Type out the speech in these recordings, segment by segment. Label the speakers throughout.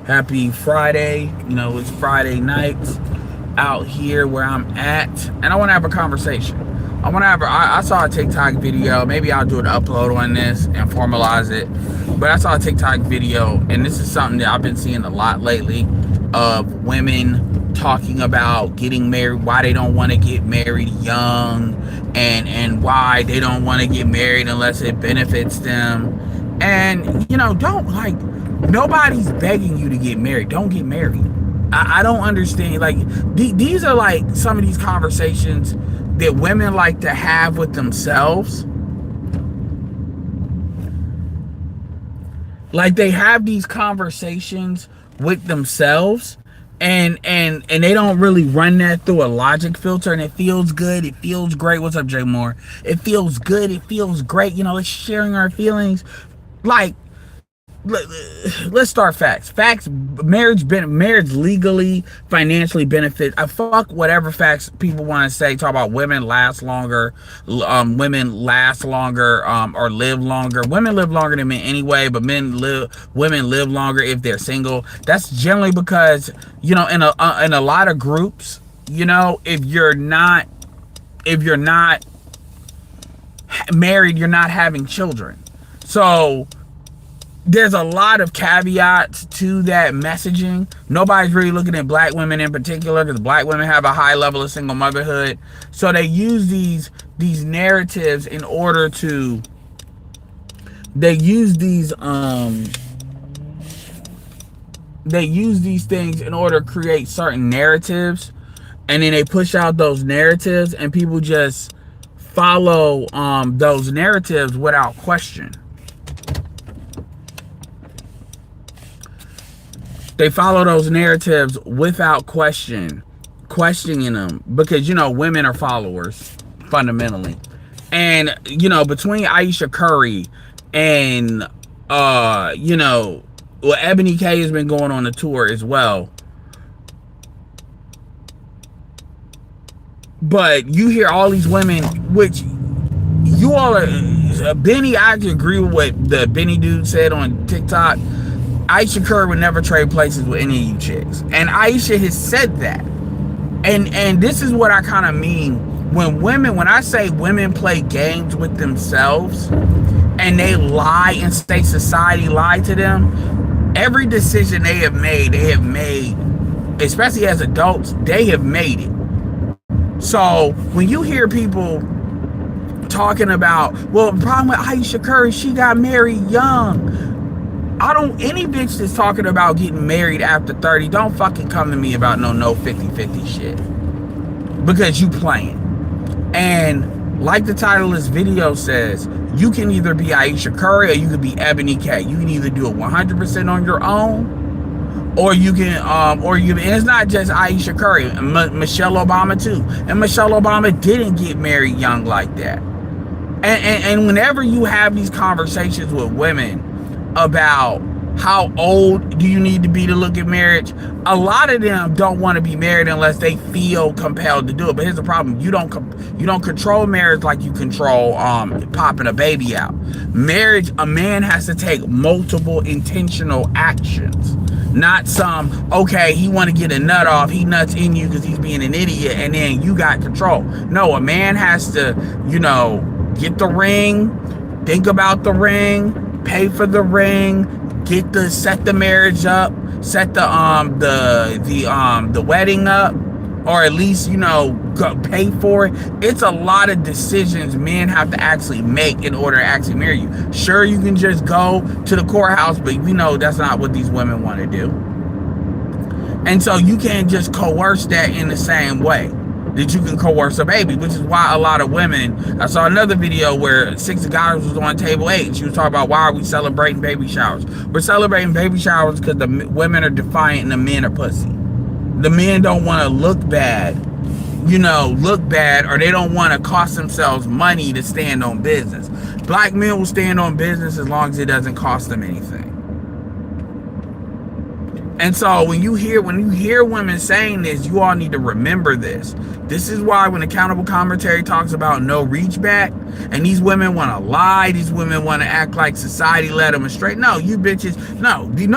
Speaker 1: Happy Friday. It's Friday night out here where I'm at, and I want to have a conversation. I saw a TikTok video. Maybe I'll do an upload on this and formalize it. But I saw a TikTok video, and this is something that I've been seeing a lot lately of women talking about getting married, why they don't want to get married young, and why they don't want to get married unless it benefits them. And don't nobody's begging you to get married. Don't get married. I don't understand. Like, these are like some of these conversations that women like to have with themselves. Like, they have these conversations with themselves, and they don't really run that through a logic filter, and it feels good. It feels great. What's up, Jay Moore? It feels good. It feels great. It's sharing our feelings. Like, let's start facts. Marriage legally, financially benefits. I fuck whatever facts people want to say. Talk about women last longer, women last longer, or live longer. Women live longer than men anyway, but women live longer if they're single. That's generally because in a lot of groups, if you're not married, you're not having children. So there's a lot of caveats to that messaging. Nobody's really looking at black women in particular, because black women have a high level of single motherhood. So they use these narratives in order to, they use these things in order to create certain narratives, and then they push out those narratives, and people just follow those narratives without question. They follow those narratives without questioning them, because women are followers fundamentally. And between Aisha Curry and Ebony K has been going on a tour as well. But you hear all these women, which you all are, Benny, I agree with what the Benny dude said on TikTok. Aisha Curry would never trade places with any of you chicks. And Aisha has said that. And this is what I kind of mean when I say women play games with themselves and they lie and say society lied to them. Every decision they have made, especially as adults, they have made it. So when you hear people talking about, well, the problem with Aisha Curry, she got married young. Any bitch that's talking about getting married after 30, don't fucking come to me about no 50-50 shit. Because you playing. And like the title of this video says, you can either be Aisha Curry or you can be Ebony K. You can either do it 100% on your own, or you can, and it's not just Aisha Curry, Michelle Obama too. And Michelle Obama didn't get married young like that. And whenever you have these conversations with women about how old do you need to be to look at marriage, a lot of them don't want to be married unless they feel compelled to do it. But here's the problem: you don't control marriage like you control popping a baby out. Marriage, a man has to take multiple intentional actions, not some, okay, he want to get a nut off, he nuts in you because he's being an idiot, and then you got control. No, a man has to get the ring, think about the ring, pay for the ring, set the marriage up, set the wedding up, or at least pay for it. It's a lot of decisions men have to actually make in order to actually marry you. Sure, you can just go to the courthouse, but we know that's not what these women want to do. And so you can't just coerce that in the same way that you can coerce a baby, which is why a lot of women, I saw another video where 6 guys was on table 8. She was talking about, why are we celebrating baby showers? We're celebrating baby showers because the women are defiant and the men are pussy. The men don't want to look bad, or they don't want to cost themselves money to stand on business. Black men will stand on business as long as it doesn't cost them anything. And so when you hear women saying this, you all need to remember this. This is why when Accountable Commentary talks about no reach back, and these women want to lie, these women want to act like society led them astray. No, you bitches. No. Do you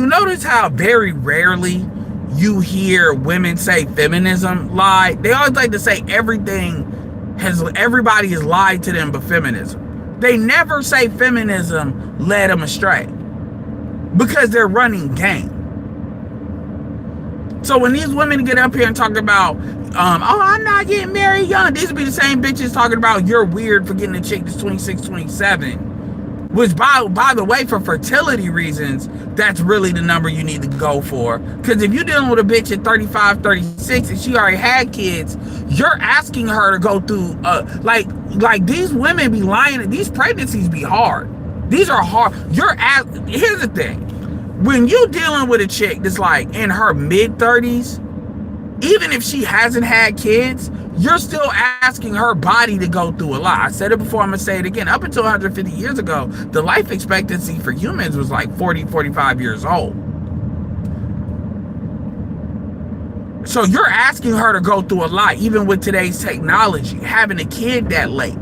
Speaker 1: notice how very rarely you hear women say feminism lie? They always like to say everybody has lied to them but feminism. They never say feminism led them astray, because they're running game. So when these women get up here and talk about, oh, I'm not getting married young, these will be the same bitches talking about you're weird for getting a chick that's 26, 27. Which, by the way, for fertility reasons, that's really the number you need to go for. Because if you're dealing with a bitch at 35, 36, and she already had kids, you're asking her to go through, like these women be lying. These pregnancies be hard. These are hard. Here's the thing. When you dealing with a chick that's like in her mid-30s, even if she hasn't had kids, you're still asking her body to go through a lot. I said it before, I'm going to say it again. Up until 150 years ago, the life expectancy for humans was like 40, 45 years old. So you're asking her to go through a lot, even with today's technology, having a kid that late.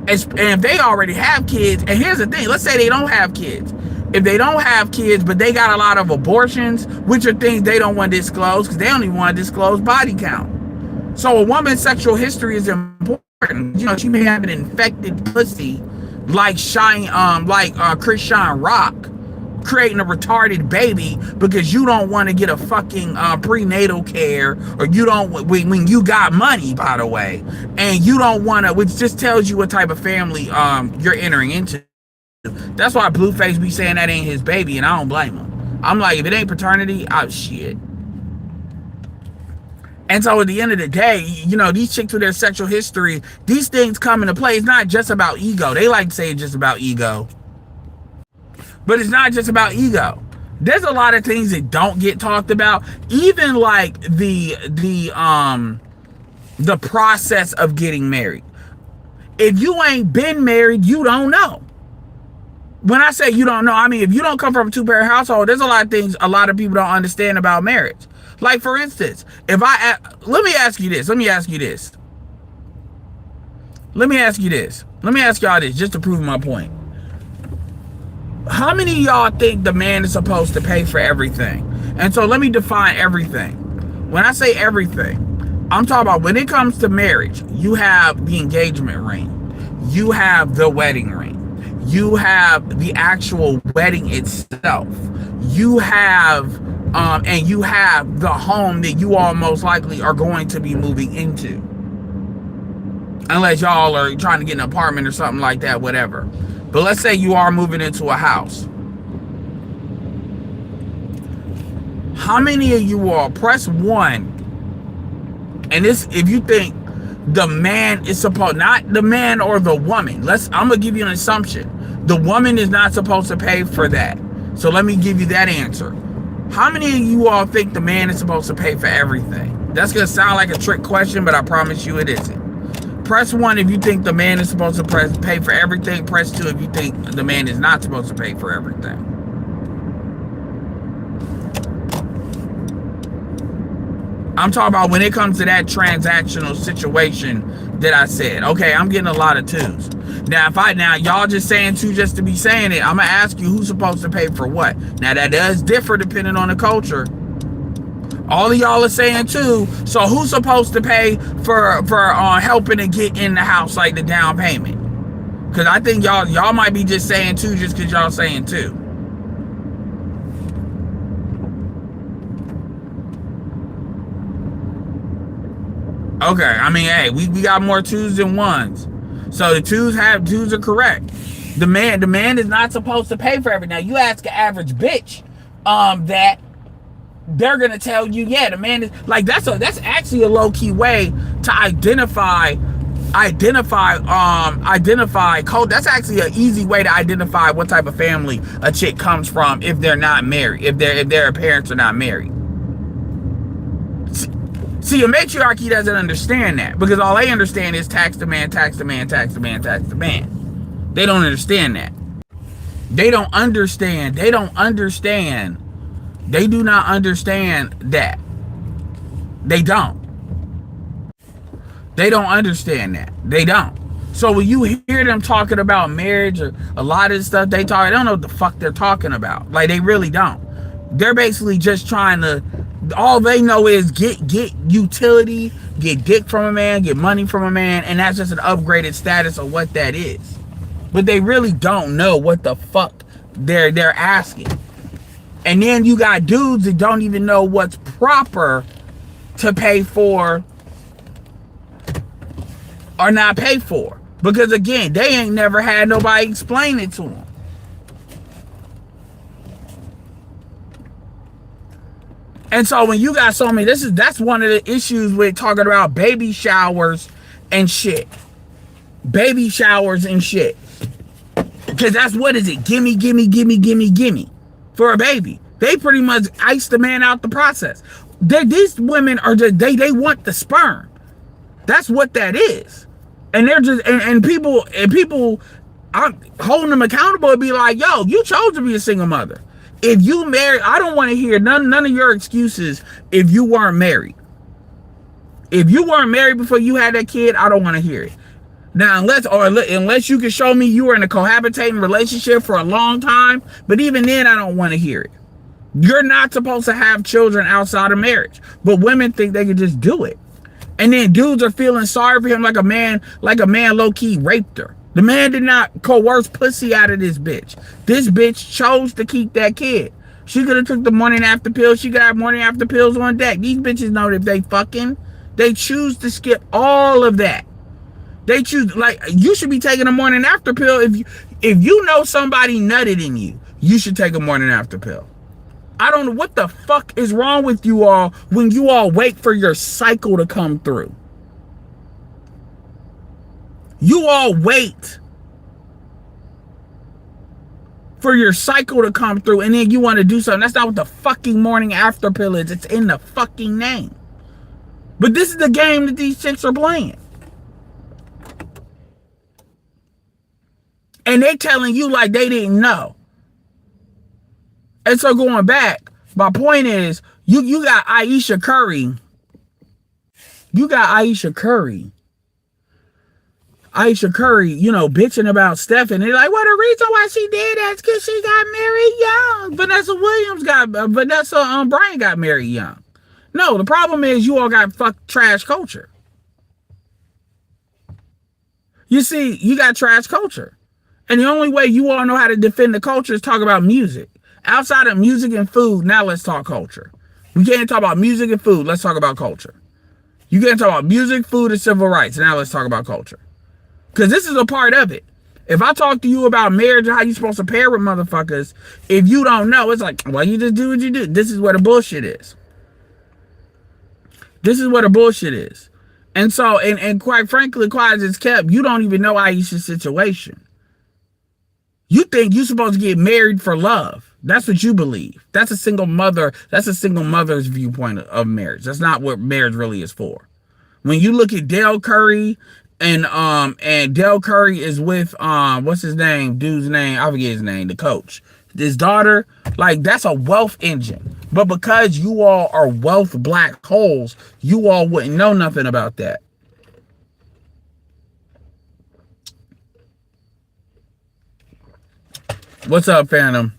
Speaker 1: And if they already have kids, and here's the thing, let's say they don't have kids. If they don't have kids, but they got a lot of abortions, which are things they don't want to disclose, because they don't even want to disclose body count. So a woman's sexual history is important. You know, she may have an infected pussy like Chris Shine Rock, creating a retarded baby because you don't want to get a fucking prenatal care, or you don't, when you got money, by the way, and you don't want to, which just tells you what type of family you're entering into. That's why Blueface be saying that ain't his baby, and I don't blame him. I'm like, if it ain't paternity, shit. And so at the end of the day, you know, these chicks with their sexual history, these things come into play. It's not just about ego. They like to say it's just about ego. But it's not just about ego. There's a lot of things that don't get talked about. Even like the process of getting married. If you ain't been married, you don't know. When I say you don't know, I mean, if you don't come from a two-parent household, there's a lot of things a lot of people don't understand about marriage. Like, for instance, let me ask y'all this, just to prove my point. How many of y'all think the man is supposed to pay for everything? And so let me define everything. When I say everything, I'm talking about when it comes to marriage, you have the engagement ring, you have the wedding ring, you have the actual wedding itself, you have and you have the home that you all most likely are going to be moving into, unless y'all are trying to get an apartment or something like that, whatever. But let's say you are moving into a house. How many of you all, press 1, and this, if you think the man is supposed, not the man or the woman, I'm gonna give you an assumption. The woman is not supposed to pay for that. So let me give you that answer. How many of you all think the man is supposed to pay for everything? That's going to sound like a trick question, but I promise you it isn't. Press 1 if you think the man is supposed to pay for everything. Press 2 if you think the man is not supposed to pay for everything. I'm talking about when it comes to that transactional situation that I said. Okay, I'm getting a lot of 2s. Now y'all just saying 2 just to be saying it, I'm gonna ask you who's supposed to pay for what. Now that does differ depending on the culture. All of y'all are saying 2, so who's supposed to pay for helping to get in the house, like the down payment? Because I think y'all might be just saying 2 just because y'all saying 2. Okay, I mean, hey, we got more 2s than 1s. So the 2s are correct. The man is not supposed to pay for everything. Now you ask an average bitch that, they're gonna tell you, yeah, the man is like, that's actually a low-key way to identify code. That's actually an easy way to identify what type of family a chick comes from if they're not married, if their parents are not married. See, a matriarchy doesn't understand that, because all they understand is tax the man, tax the man, tax the man, tax the man. They don't understand that. They don't understand They do not understand that. They don't. They don't understand that. They don't. So when you hear them talking about marriage or a lot of the stuff they don't know what the fuck they're talking about. Like, they really don't. They're basically just trying to, all they know is get utility, get dick from a man, get money from a man, and that's just an upgraded status of what that is. But they really don't know what the fuck they're asking. And then you got dudes that don't even know what's proper to pay for or not pay for. Because again, they ain't never had nobody explain it to them. And so when you got so many, that's one of the issues with talking about baby showers and shit. Baby showers and shit. Because that's what is it? Gimme, gimme, gimme, gimme, gimme. For a baby. They pretty much ice the man out the process. These women are just, they want the sperm. That's what that is. And they're just, and people, I'm holding them accountable and be like, yo, you chose to be a single mother. If you married, I don't want to hear none of your excuses if you weren't married. If you weren't married before you had that kid, I don't want to hear it. Now, unless you can show me you were in a cohabitating relationship for a long time, but even then, I don't want to hear it. You're not supposed to have children outside of marriage, but women think they can just do it. And then dudes are feeling sorry for him like a man low-key raped her. The man did not coerce pussy out of this bitch. This bitch chose to keep that kid. She could have took the morning after pills. She got morning after pills on deck. These bitches know that if they fucking, they choose to skip all of that. They choose, like, you should be taking a morning after pill. If you know somebody nutted in you, you should take a morning after pill. I don't know what the fuck is wrong with you all when you all wait for your cycle to come through. You all wait for your cycle to come through and then you want to do something. That's not what the fucking morning after pill is. It's in the fucking name. But this is the game that these chicks are playing. And they're telling you like they didn't know. And so going back, my point is, you got Aisha Curry. You got Aisha Curry. Aisha Curry, you know, bitching about Steph. And they're like, well, the reason why she did that is because she got married young. Vanessa Bryan got married young. No, the problem is you all got fucked trash culture. You see, you got trash culture. And the only way you all know how to defend the culture is talk about music. Outside of music and food, now let's talk culture. We can't talk about music and food. Let's talk about culture. You can't talk about music, food, and civil rights. Now let's talk about culture. Because this is a part of it. If I talk to you about marriage and how you're supposed to pair with motherfuckers, if you don't know, it's like, well, you just do what you do. This is where the bullshit is. This is where the bullshit is. And so, and quite frankly, quiet as it's kept, you don't even know Aisha's situation. You think you're supposed to get married for love. That's what you believe. That's a single mother's viewpoint of marriage. That's not what marriage really is for. When you look at Dale Curry and Dale Curry is with what's his name? Dude's name, I forget his name, the coach. His daughter, like, that's a wealth engine. But because you all are wealth black holes, you all wouldn't know nothing about that. What's up, Phantom?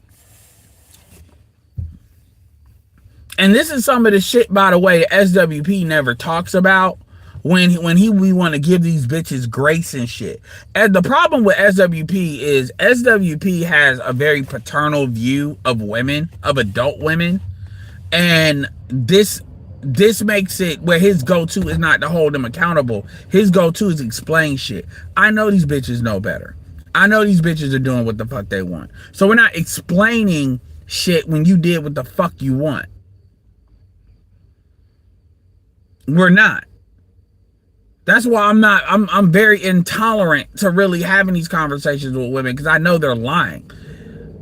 Speaker 1: And this is some of the shit, by the way, SWP never talks about when we want to give these bitches grace and shit. And the problem with SWP is SWP has a very paternal view of women, of adult women. And this makes it where his go-to is not to hold them accountable. His go-to is explain shit. I know these bitches know better. I know these bitches are doing what the fuck they want. So we're not explaining shit when you did what the fuck you want. We're not. That's why I'm very intolerant to really having these conversations with women, because I know they're lying.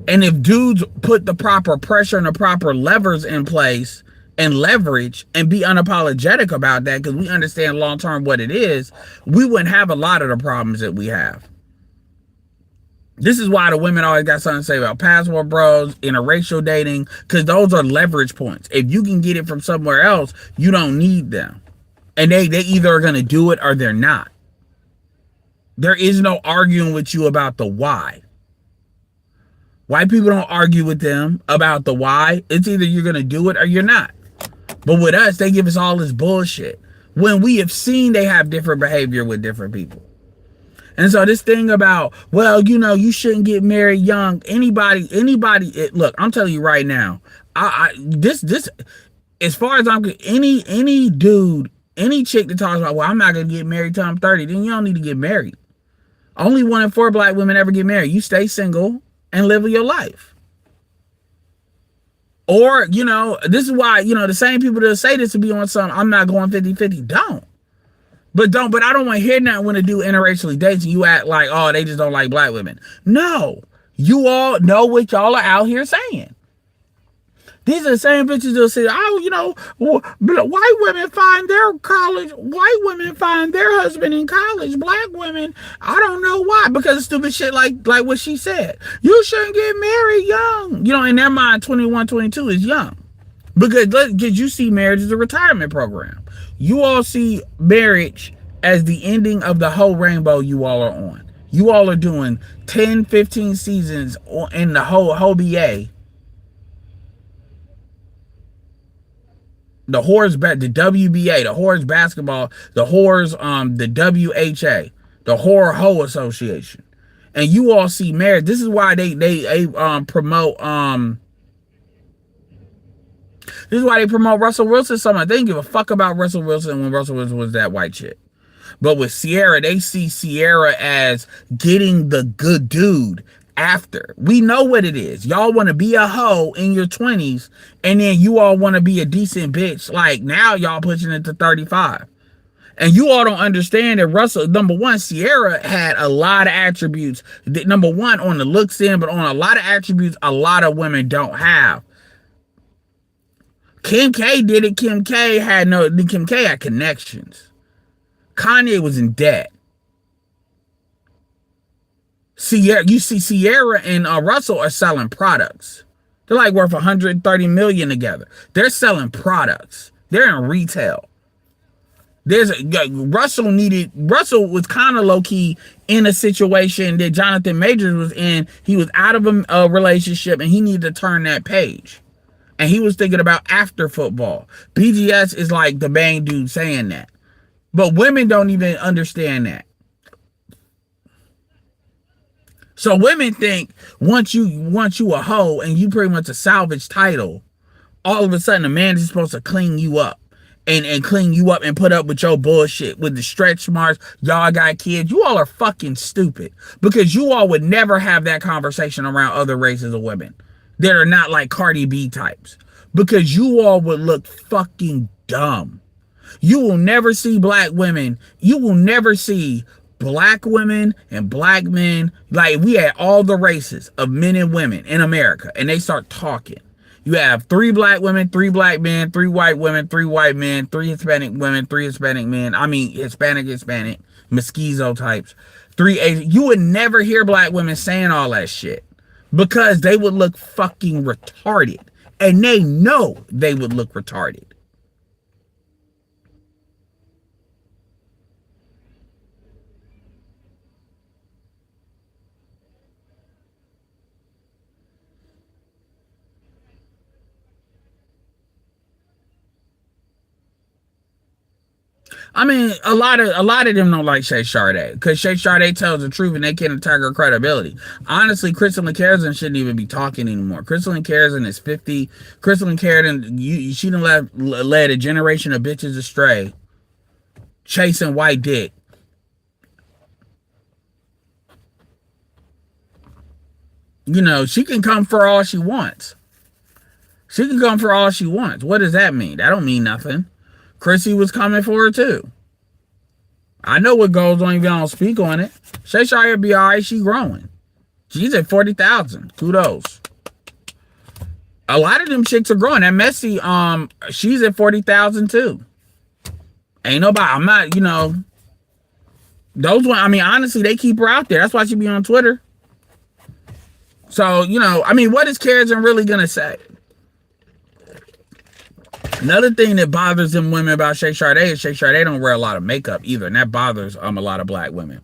Speaker 1: And if dudes put the proper pressure and the proper levers in place and leverage and be unapologetic about that, because we understand long term what it is, we wouldn't have a lot of the problems that we have. This is why the women always got something to say about passport bros, interracial dating, because those are leverage points. If you can get it from somewhere else, you don't need them. And they either are going to do it or they're not. There is no arguing with you about the why. White people don't argue with them about the why. It's either you're going to do it or you're not. But with us, they give us all this bullshit when we have seen they have different behavior with different people. And so this thing about, well, you know, you shouldn't get married young. Anybody, look, I'm telling you right now, this, as far as I'm, any dude, any chick that talks about, well, I'm not going to get married till I'm 30, then you don't need to get married. Only 1 in 4 black women ever get married. You stay single and live your life. Or, you know, this is why, you know, the same people that say this to be on some, I'm not going 50-50, don't. But I don't want to hear nothing when they do interracially dates and you act like, oh, they just don't like black women. No, you all know what y'all are out here saying. These are the same bitches that'll say, oh, you know, white women find their husband in college. Black women, I don't know why. Because of stupid shit like what she said. You shouldn't get married young. You know, in their mind, 21, 22 is young. Because you see marriage as a retirement program. You all see marriage as the ending of the whole rainbow you all are on. You all are doing 10, 15 seasons in the whole BA. The whores, the WBA, the whores basketball, the whores, the WHA, the Whore Ho Association. And you all see marriage. This is why they promote, this is why they promote Russell Wilson so much. They didn't give a fuck about Russell Wilson when Russell Wilson was that white chick. But with Ciara, they see Ciara as getting the good dude after. We know what it is. Y'all want to be a hoe in your 20s, and then you all want to be a decent bitch. Like, now y'all pushing it to 35. And you all don't understand that Russell, number one, Ciara had a lot of attributes. Number one, on the looks end, but on a lot of attributes a lot of women don't have. Kim K did it. Kim K had connections. Kanye was in debt. You see Ciara and Russell are selling products. They're like worth 130 million together. They're selling products. They're in retail. Russell was kind of low key in a situation that Jonathan Majors was in. He was out of a relationship and he needed to turn that page. And he was thinking about after football. BGS is like the main dude saying that. But women don't even understand that. So women think once you a hoe and you pretty much a salvage title, all of a sudden a man is supposed to clean you up and clean you up and put up with your bullshit with the stretch marks. Y'all got kids. You all are fucking stupid because you all would never have that conversation around other races of women that are not like Cardi B types, because you all would look fucking dumb. You will never see black women. You will never see black women and black men. Like, we had all the races of men and women in America, and they start talking. You have 3 black women, 3 black men, 3 white women, 3 white men, 3 Hispanic women, 3 Hispanic men. I mean, Hispanic, mestizo types. 3 Asian. You would never hear black women saying all that shit because they would look fucking retarded. And they know they would look retarded. I mean, a lot of them don't like Shay Sade because Shay Sade tells the truth and they can't attack her credibility. Honestly, Crystal McCarran shouldn't even be talking anymore. Crystal McCarran is 50. Crystal McCarran, she done led a generation of bitches astray, chasing white dick. You know, she can come for all she wants. She can come for all she wants. What does that mean? That don't mean nothing. Chrissy was coming for her too. I know what goes on, even I don't speak on it. Shay Shire be all right. She growing. She's at 40,000. Kudos. A lot of them chicks are growing. That Messi, she's at 40,000 too. Ain't nobody. I'm not. You know, those one. I mean, honestly, they keep her out there. That's why she be on Twitter. So, you know, I mean, what is Karen really gonna say? Another thing that bothers them women about Shay Sade is Shay Sade don't wear a lot of makeup either, and that bothers a lot of black women.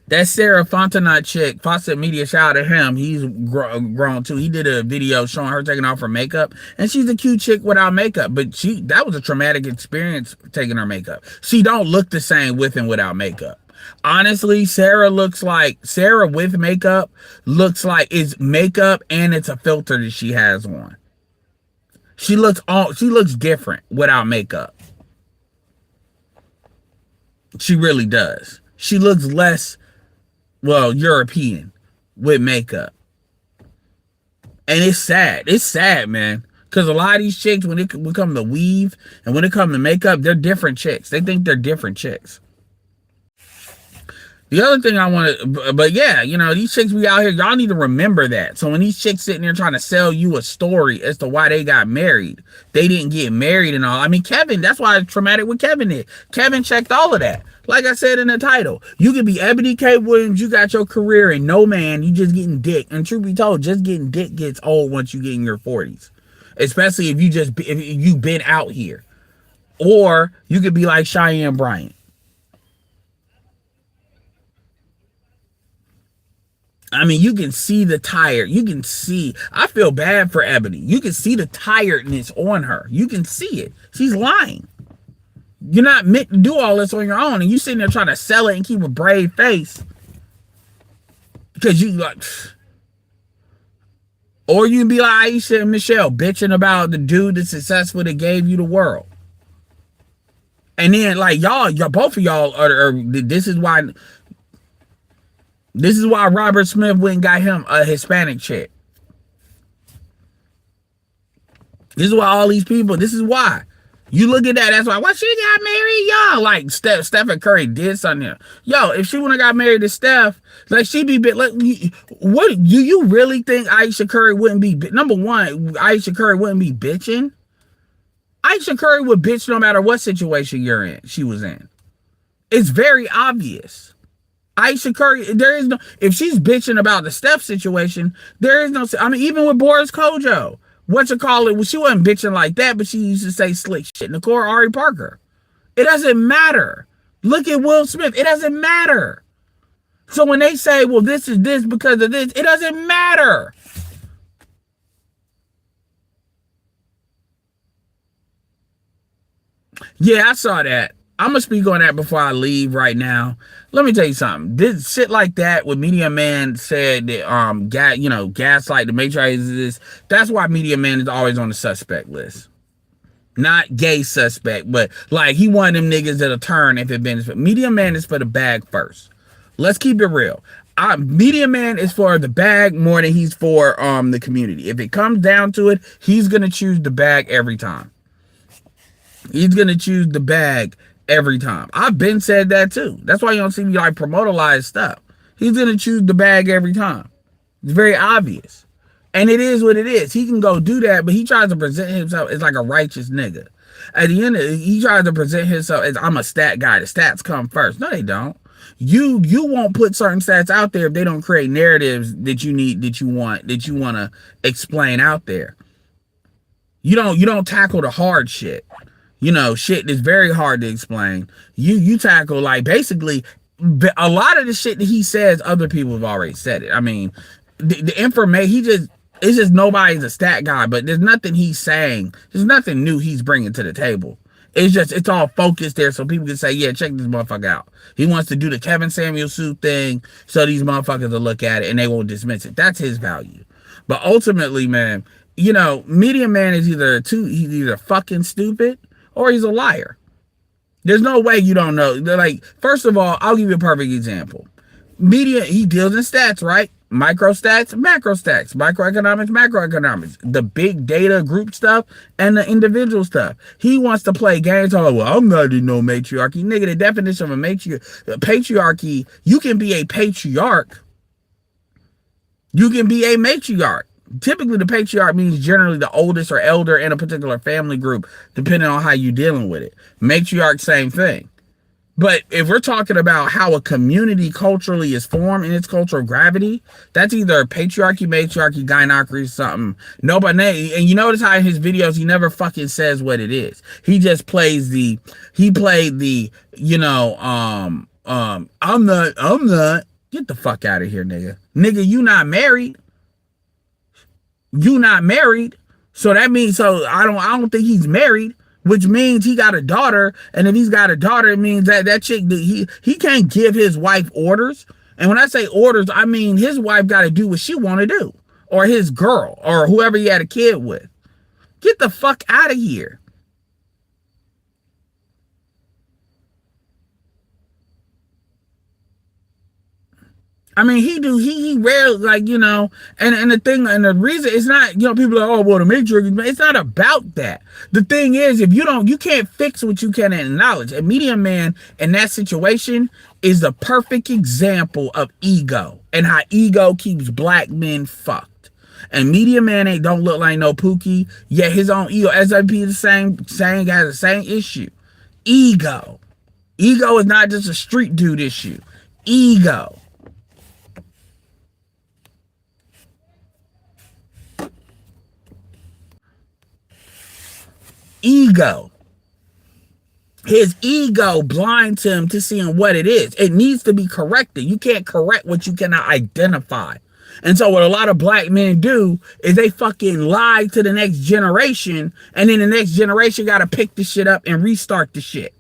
Speaker 1: That Sarah Fontenot chick, Fawcett Media, shout out to him. He's grown too. He did a video showing her taking off her makeup, and she's a cute chick without makeup. But that was a traumatic experience taking her makeup. She don't look the same with and without makeup. Honestly, Sarah with makeup looks like it's makeup and it's a filter that she has on. She looks different without makeup. She really does. She looks less, well, European with makeup. And it's sad. It's sad, man. Because a lot of these chicks, when it come to weave and when it comes to makeup, they're different chicks. They think they're different chicks. The other thing I want to, but yeah, you know, these chicks we out here, y'all need to remember that. So when these chicks sitting there trying to sell you a story as to why they got married, they didn't get married and all. I mean, Kevin, that's why it's traumatic what Kevin did. Kevin checked all of that. Like I said in the title, you could be Ebony K. Williams, you got your career and no man, you just getting dick. And truth be told, just getting dick gets old once you get in your 40s. Especially if you've been out here. Or you could be like Cheyenne Bryant. I mean, you can see the tired. You can see. I feel bad for Ebony. You can see the tiredness on her. You can see it. She's lying. You're not meant to do all this on your own, and you sitting there trying to sell it and keep a brave face because you like. Or you can be like Aisha and Michelle bitching about the dude that's successful that gave you the world, and then like y'all both of y'all are this is why. This is why Robert Smith went and got him a Hispanic chick. This is why all these people, this is why. You look at that, that's why she got married, y'all. Like Stephen Curry did something. Yo, if she wouldn't have got married to Steph, like she'd be like, what do you really think Aisha Curry wouldn't be? Number one, Aisha Curry wouldn't be bitching. Aisha Curry would bitch no matter what situation she was in. It's very obvious. Aisha Curry, if she's bitching about the Steph situation, there is no, I mean, even with Boris Kojo, she wasn't bitching like that, but she used to say slick shit. Nicole Ari Parker. It doesn't matter. Look at Will Smith. It doesn't matter. So when they say, well, this is this because of this, it doesn't matter. Yeah, I saw that. I'm going to speak on that before I leave right now. Let me tell you something. This shit like that, what Media Man said that, gaslight the Matrix is this. That's why Media Man is always on the suspect list. Not gay suspect, but like he one of them niggas that'll turn if it been. Media Man is for the bag first. Let's keep it real. Media Man is for the bag more than he's for the community. If it comes down to it, he's going to choose the bag every time. He's going to choose the bag every time. I've been said that too. That's why you don't see me like promote a lot of stuff. He's gonna choose the bag every time. It's very obvious. And it is what it is. He can go do that, but he tries to present himself as like a righteous nigga. At the end of it, he tries to present himself as I'm a stat guy. The stats come first. No, they don't. You won't put certain stats out there if they don't create narratives that you want to explain out there. You don't tackle the hard shit. Shit that's very hard to explain. You tackle like basically a lot of the shit that he says, other people have already said it. I mean, the information, it's just nobody's a stat guy, but there's nothing he's saying. There's nothing new he's bringing to the table. It's all focused there so people can say, yeah, check this motherfucker out. He wants to do the Kevin Samuel suit thing so these motherfuckers will look at it and they won't dismiss it. That's his value. But ultimately, man, Media Man is he's either fucking stupid or he's a liar. There's no way you don't know. Like, first of all, I'll give you a perfect example. Media, he deals in stats, right? Micro stats, macro stats, microeconomics, macroeconomics, the big data group stuff and the individual stuff. He wants to play games. Oh, well, I'm not in no matriarchy. Nigga, the definition of a patriarchy, you can be a patriarch. You can be a matriarch. Typically, the patriarch means generally the oldest or elder in a particular family group, depending on how you're dealing with it. Matriarch, same thing. But if we're talking about how a community culturally is formed in its cultural gravity, that's either patriarchy, matriarchy, gynocracy, something. Nobody, and you notice how in his videos he never fucking says what it is. He just plays he played the, I'm not. Get the fuck out of here, nigga. Nigga, you not married. You not married. So that means, I don't think he's married, which means he got a daughter. And if he's got a daughter, it means that chick, he can't give his wife orders. And when I say orders, I mean his wife got to do what she want to do, or his girl, or whoever he had a kid with. Get the fuck out of here. I mean, he rarely, like, and the thing, and the reason, it's not, people are like, oh, well, the Matrix, it's not about that. The thing is, if you can't fix what you can't acknowledge. A Media Man in that situation is the perfect example of ego and how ego keeps black men fucked. And Media Man don't look like no Pookie, yet his own ego, SWP the same, has the same issue. Ego. Ego is not just a street dude issue. Ego. Ego. His ego blinds him to seeing what it is. It needs to be corrected. You can't correct what you cannot identify. And so what a lot of black men do is they fucking lie to the next generation, and then the next generation got to pick the shit up and restart the shit.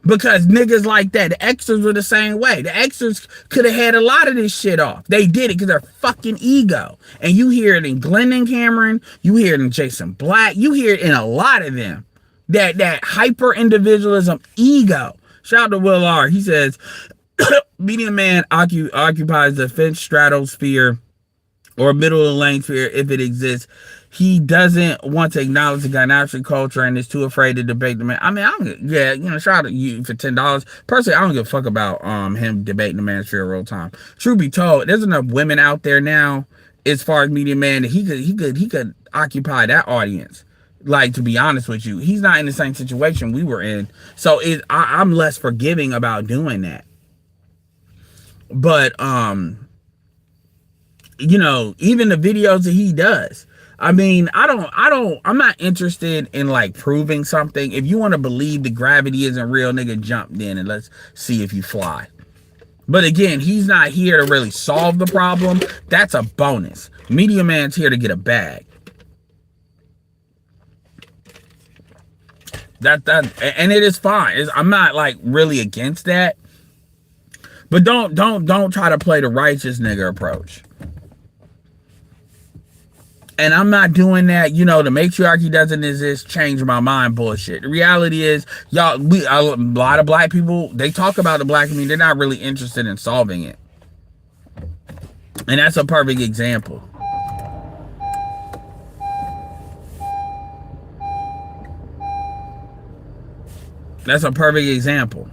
Speaker 1: Because niggas like that, the Xers were the same way. The Xers could have had a lot of this shit off. They did it because they're fucking ego. And you hear it in Glenn and Cameron. You hear it in Jason Black. You hear it in a lot of them. That hyper individualism ego. Shout out to Will R. He says, Media Man occupies the fence stratosphere or middle of the lane sphere if it exists. He doesn't want to acknowledge the gynocracy culture and is too afraid to debate the man. I mean, shout out to you for $10. Personally, I don't give a fuck about him debating the manosphere real time. Truth be told, there's enough women out there now, as far as Media Man, that he could occupy that audience. Like, to be honest with you, he's not in the same situation we were in. So I'm less forgiving about doing that. But even the videos that he does, I mean, I'm not interested in like proving something. If you want to believe the gravity isn't real, nigga, jump in and let's see if you fly. But again, he's not here to really solve the problem. That's a bonus. Media Man's here to get a bag. And it is fine. I'm not like really against that. But don't try to play the righteous nigga approach. And I'm not doing that, the matriarchy doesn't exist, change my mind bullshit. The reality is, y'all, a lot of black people, they talk about the black community, they're not really interested in solving it. And that's a perfect example. That's a perfect example.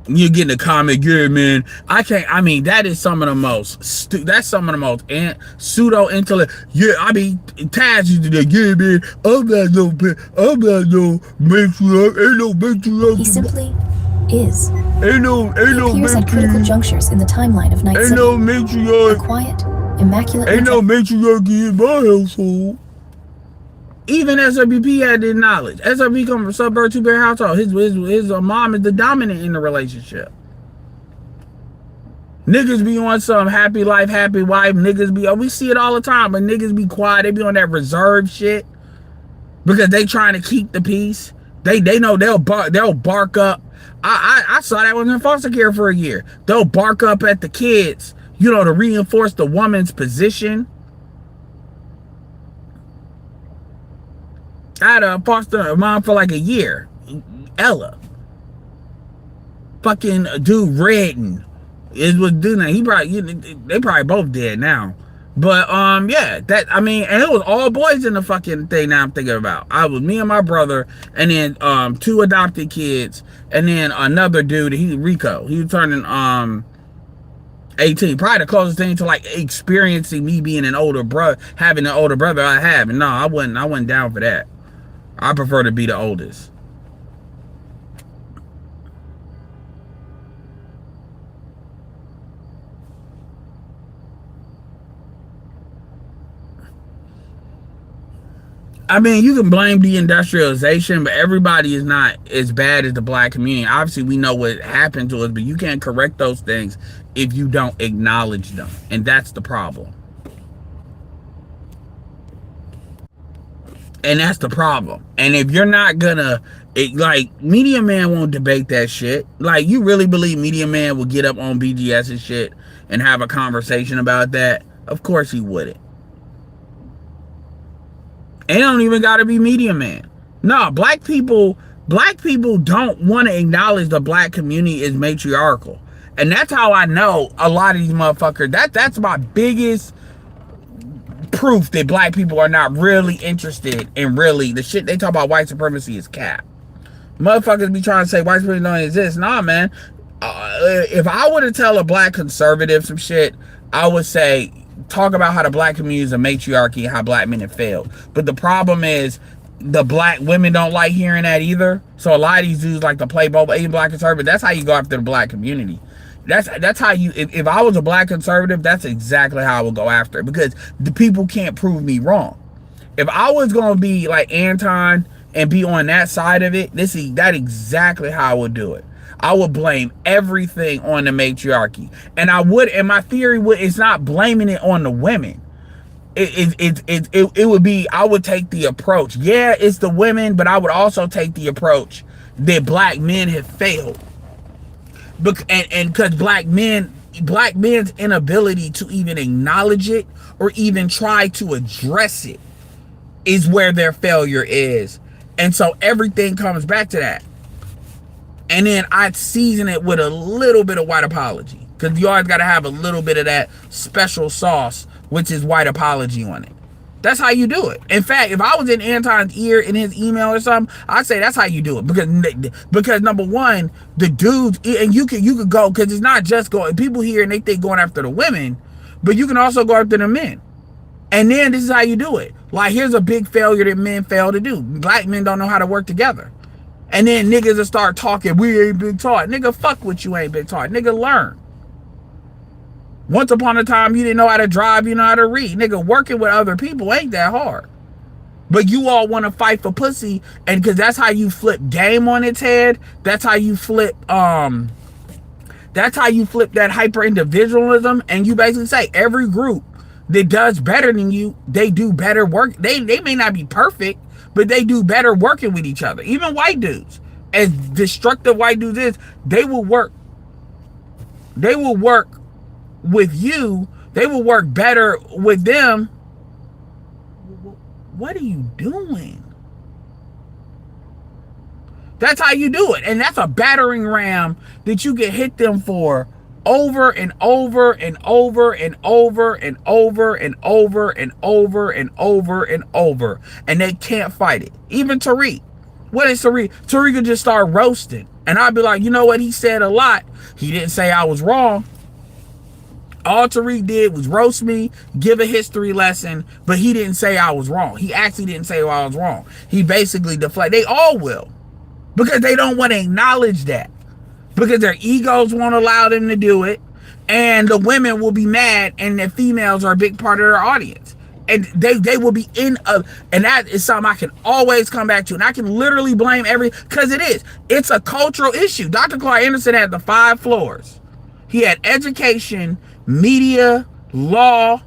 Speaker 1: You get in the comment, yeah, man. That is some of the most pseudo intellect. Yeah, I mean, Taz used to do, yeah, man. I'm not no matriarch. Ain't no matriarch.
Speaker 2: He simply is.
Speaker 1: Ain't no
Speaker 2: appears at critical junctures in the timeline of Night City.
Speaker 1: Ain't no matriarch.
Speaker 2: A quiet, immaculate.
Speaker 1: Ain't no matriarchy in my household. Even SWP had this knowledge. SWP come from suburb two-parent household. His mom is the dominant in the relationship. Niggas be on some happy life, happy wife. Niggas be, we see it all the time, but niggas be quiet. They be on that reserve shit because they trying to keep the peace. They know they'll bark up. I saw that when in foster care for a year. They'll bark up at the kids, to reinforce the woman's position. I had a foster mom for like a year. Ella. Fucking dude Redden is what doing that. He probably, they probably both dead now. But yeah, and it was all boys in the fucking thing now I'm thinking about. I was me and my brother, and then 2 adopted kids, and then another dude, Rico. He was turning 18. Probably the closest thing to like experiencing me being having an older brother I have. And no, I wasn't down for that. I prefer to be the oldest. I mean, you can blame deindustrialization, but everybody is not as bad as the black community. Obviously, we know what happened to us, but you can't correct those things if you don't acknowledge them. And that's the problem. And that's the problem. And if you're not gonna, like, Media Man won't debate that shit. Like, you really believe Media Man will get up on BGS and shit and have a conversation about that? Of course he wouldn't. It don't even gotta be Media Man. No, black people don't want to acknowledge the black community is matriarchal. And that's how I know a lot of these motherfuckers, that's my biggest proof that black people are not really interested in really the shit they talk about. White supremacy is cap. Motherfuckers be trying to say white supremacy don't exist. Nah, man. If I were to tell a black conservative some shit, I would say, talk about how the black community is a matriarchy and how black men have failed. But the problem is, the black women don't like hearing that either. So a lot of these dudes like to play both, even black conservative. That's how you go after the black community. That's how you, if I was a black conservative, that's exactly how I would go after it, because the people can't prove me wrong. If I was gonna be like Anton and be on that side of it, that's exactly how I would do it. I would blame everything on the matriarchy. And my theory it's not blaming it on the women. It would be, I would take the approach, yeah, it's the women, but I would also take the approach that black men have failed. And because black men's inability to even acknowledge it or even try to address it is where their failure is. And so everything comes back to that. And then I'd season it with a little bit of white apology, because you always got to have a little bit of that special sauce, which is white apology on it. That's how you do it. In fact, if I was in Anton's ear in his email or something, I'd say that's how you do it. Because number one, the dudes, and you could go, because it's not just going, people here and they think going after the women, but you can also go after the men. And then this is how you do it. Like, here's a big failure that men fail to do. Black men don't know how to work together. And then niggas will start talking, we ain't been taught. Nigga, fuck what you ain't been taught. Nigga, learn. Once upon a time, you didn't know how to drive, you know how to read. Nigga, working with other people ain't that hard. But you all want to fight for pussy, and because that's how you flip game on its head. That's how you flip, that hyper individualism, and you basically say every group that does better than you, they do better work. They may not be perfect, but they do better working with each other. Even white dudes, as destructive white dudes is, they will work with you, they will work better with them. What are you doing? That's how you do it. And that's a battering ram that you can hit them for over and over and over and over and over and over and over and over and over. And they can't fight it. Even Tariq. What is Tariq? Tariq could just start roasting. And I'd be like, you know what? He said a lot. He didn't say I was wrong. All Tariq did was roast me, give a history lesson, but he didn't say I was wrong. He actually didn't say I was wrong. He basically deflected. They all will, because they don't want to acknowledge that, because their egos won't allow them to do it, and the women will be mad, and the females are a big part of their audience, and they will be and that is something I can always come back to, and I can literally blame because it's a cultural issue. Dr. Clark Anderson had the 5 floors. He had education, media, law,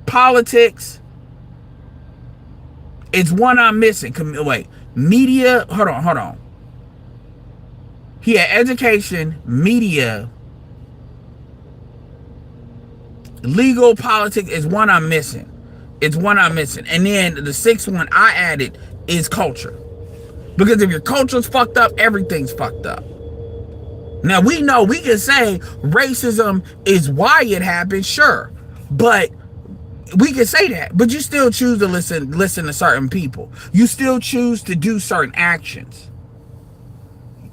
Speaker 1: politics. It's one I'm missing. Wait, media. Hold on. He had education, media, legal, politics is one I'm missing. And then the 6th one I added is culture. Because if your culture's fucked up, everything's fucked up. Now, we know we can say racism is why it happened, sure. But we can say that. But you still choose to listen to certain people. You still choose to do certain actions.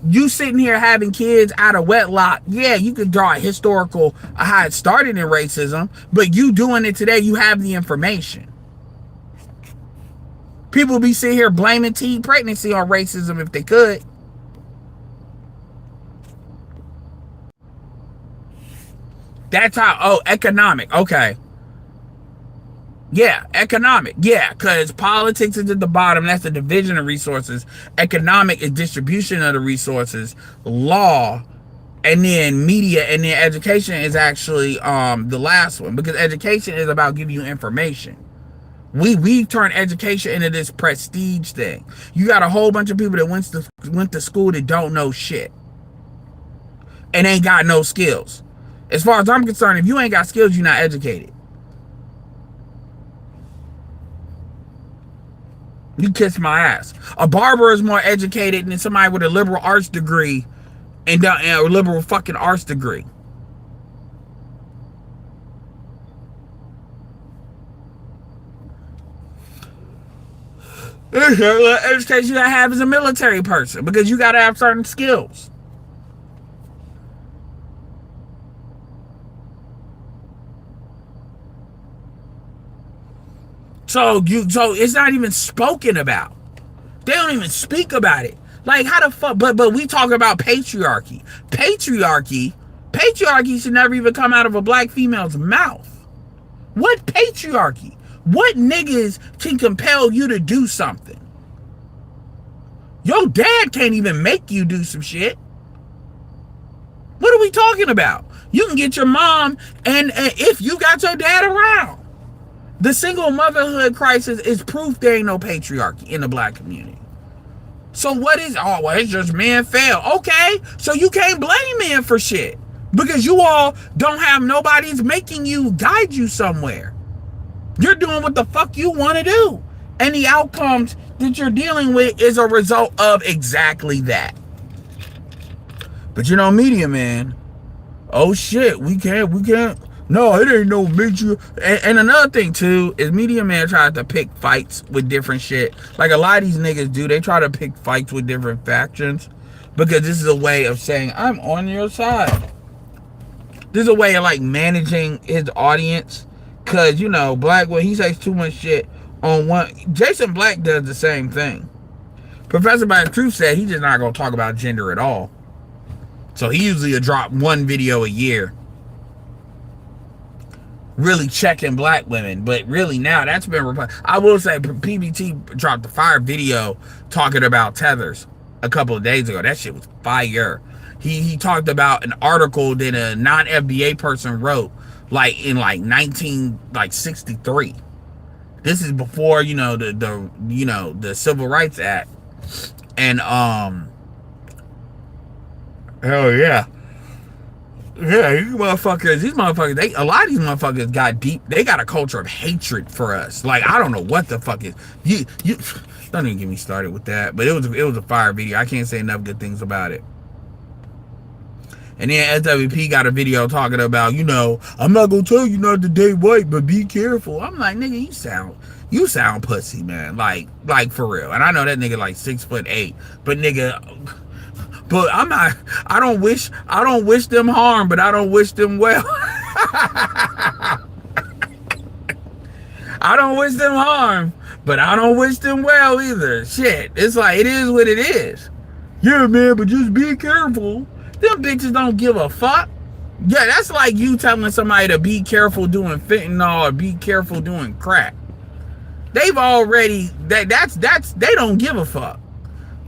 Speaker 1: You sitting here having kids out of wedlock, yeah, you could draw a historical how it started in racism, but you doing it today, you have the information. People be sitting here blaming teen pregnancy on racism if they could. That's how, economic, okay. Yeah, economic. Yeah, because politics is at the bottom. That's the division of resources. Economic is distribution of the resources. Law, and then media, and then education is actually the last one, because education is about giving you information. We turn education into this prestige thing. You got a whole bunch of people that went to school that don't know shit and ain't got no skills. As far as I'm concerned, if you ain't got skills, you're not educated. You kiss my ass. A barber is more educated than somebody with a liberal arts degree and a liberal fucking arts degree. Education you gotta have as a military person, because you gotta have certain skills. So it's not even spoken about. They don't even speak about it. Like, how the fuck? But we talk about patriarchy. Patriarchy should never even come out of a black female's mouth. What patriarchy? What niggas can compel you to do something? Your dad can't even make you do some shit. What are we talking about? You can get your mom, and if you got your dad around. The single motherhood crisis is proof there ain't no patriarchy in the black community. So what is, oh, well, it's just men fail. Okay, so you can't blame men for shit, because you all don't have nobody's making you, guide you somewhere. You're doing what the fuck you want to do. And the outcomes that you're dealing with is a result of exactly that. But you know, media man, oh shit, we can't. No, it ain't no major. And another thing too is media man tries to pick fights with different shit. Like a lot of these niggas do. They try to pick fights with different factions, because this is a way of saying, I'm on your side. This is a way of like managing his audience. Cause you know, Black, when he says too much shit on one, Jason Black does the same thing. Professor by the Truth said he's just not gonna talk about gender at all. So he usually will drop one video a year, really checking black women. But really now that's been, I will say PBT dropped the fire video talking about tethers a couple of days ago. That shit was fire. He talked about an article that a non-FBA person wrote like in like 1963. This is before, you know, the Civil Rights Act. And hell yeah. Yeah, these motherfuckers, a lot of these motherfuckers got deep. They got a culture of hatred for us. Like, I don't know what the fuck is. You don't even get me started with that. But it was a fire video. I can't say enough good things about it. And then SWP got a video talking about, you know, I'm not gonna tell you not to date white, but be careful. I'm like, nigga, you sound pussy, man. Like for real. And I know that nigga like 6'8", but nigga. But I don't wish them harm, but I don't wish them well. I don't wish them harm, but I don't wish them well either. Shit, it's like, it is what it is. Yeah, man, but just be careful. Them bitches don't give a fuck. Yeah, that's like you telling somebody to be careful doing fentanyl or be careful doing crack. They've already, they don't give a fuck.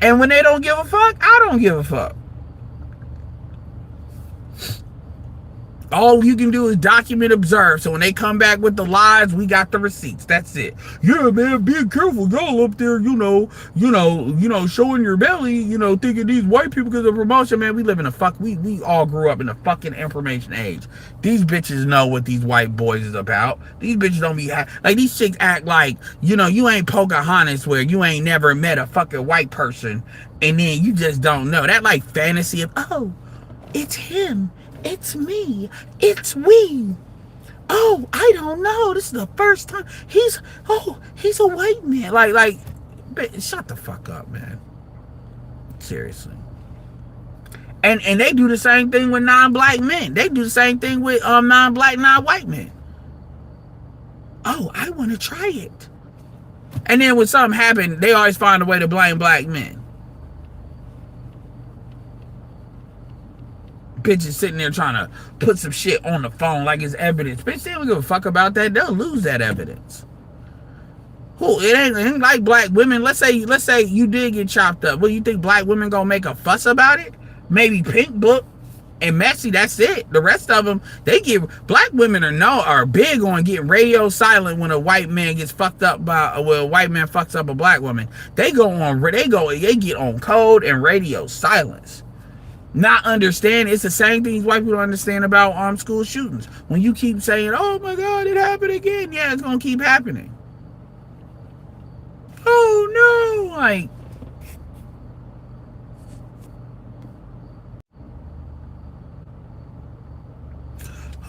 Speaker 1: And when they don't give a fuck, I don't give a fuck. All you can do is document, observe. So when they come back with the lies, we got the receipts. That's it. Yeah, man, be careful. Y'all up there, you know, showing your belly, you know, thinking these white people because of promotion, man. We live in we all grew up in a fucking information age. These bitches know what these white boys is about. These bitches don't be like, these chicks act like, you know, you ain't Pocahontas where you ain't never met a fucking white person and then you just don't know. That like fantasy of, oh, it's him. It's me. It's we. Oh, I don't know. This is the first time. He's a white man. Like, shut the fuck up, man. Seriously. And they do the same thing with non-black men. They do the same thing with non-black, non-white men. Oh, I want to try it. And then when something happens, they always find a way to blame black men. Bitches sitting there trying to put some shit on the phone like it's evidence. Bitch, they don't give a fuck about that. They'll lose that evidence. Who it ain't like black women. Let's say you did get chopped up. Well, you think black women gonna make a fuss about it? Maybe Pink Book and Messy. That's it. The rest of them, they give black women are big on getting radio silent when a white man gets fucked up by a white man fucks up a black woman. They get on code and radio silence. Not understand. It's the same thing white people don't understand about school shootings. When you keep saying, "Oh my God, it happened again," yeah, it's gonna keep happening. Oh no, like.